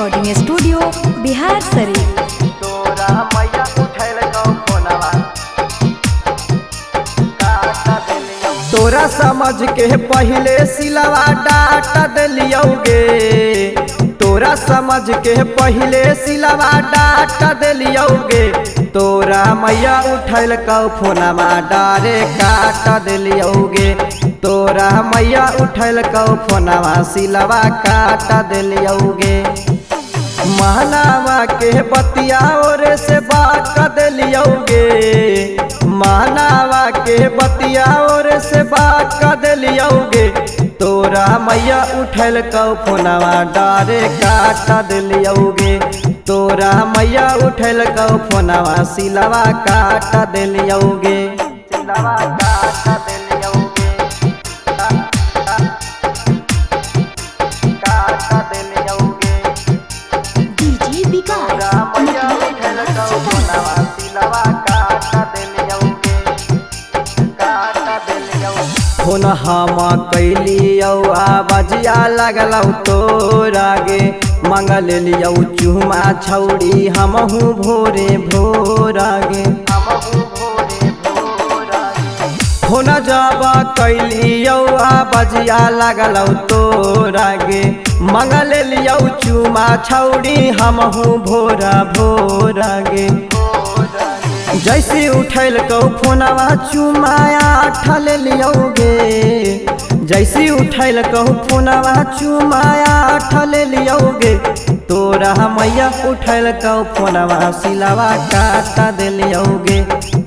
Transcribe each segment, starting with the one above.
Recording studio Bihar Sharif. तोरा मैया उठैल गौ फोनवा काटा देलियौ। तोरा समझ के पहले सिलवा डाटा देलियौगे। तोरा समझ के पहले सिलवा डाटा देलियौगे। तोरा मैया उठैल गौ फोनवा डारे काटा देलियौगे। तोरा मैया उठैल गौ फोनवा सिलवा काटा देलियौगे। महनावा के बतिया ओरे से बात कर देलियौगे। महनावा के बतिया ओरे से बात कर देलियौगे। तोरा मैया उठल कौ फोनवा डारे काटा देलियौगे। तोरा मैया उठल कौ फोनवा सिलवा काटा देलियौगे। सिलवा काटा देलियौगे। काटा देलियौगे। फोन हम कैलियौ आवाजिया लगलौ तोरा गे। मंगल लियौ चुमा छौड़ी हमहू भोरे भोरा गे। फोन जब कैलियौ आवाजिया लगलौ तोरा गे। मंगल लियौ चुमा छौड़ी हमहू भोरा भोरा गे। जैसे उठैल कौ फोनवा चुमाया ठल लियौगे। जैसे उठैल कौ फोनवा चुमाया ठल लियौगे। तोरा मैया उठैल कौ फोनवा सिलवा काटा देलियौगे।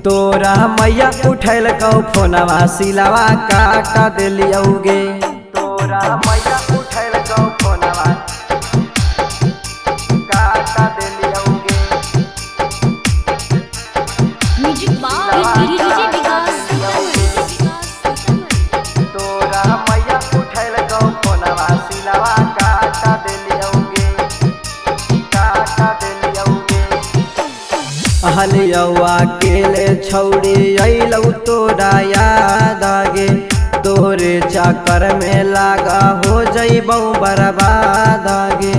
तोरा मैया उठैल कौ फोनवा सिलवा काटा देलियौगे। तोरा मैया उठैल कौ फोनवा काटा देलियौगे। तोरा मैया उठैल गौ फोनवा सिलवा काटा देलियौगे। काटा देलियौगे। हलियौआ केले छौड़ी अइलौ तोरा याद आगे। तोरे चक्कर में लागा हो जइबौ बर्बाद आगे।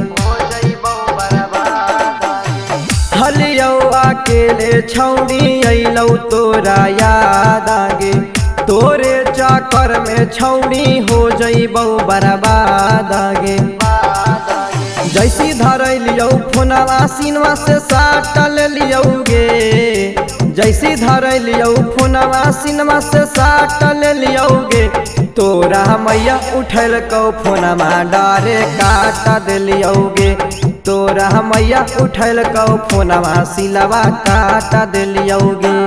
हलियौआ केले छौड़ी अइलौ तोरा याद आगे। तोरे चक्कर में छौड़ी हो जइबौ बर्बाद आगे। जैसी धरलियौ फोनवा सिनवा से साटल लियौगे। जैसी धरलियौ फोनवा सिनवा से साटल लियौगे। तोरा मैया उठल कौ फोनवा डारे काटा देलियौगे। तोरा मैया उठल कौ फोनवा सिलवा काटा देलियौगे।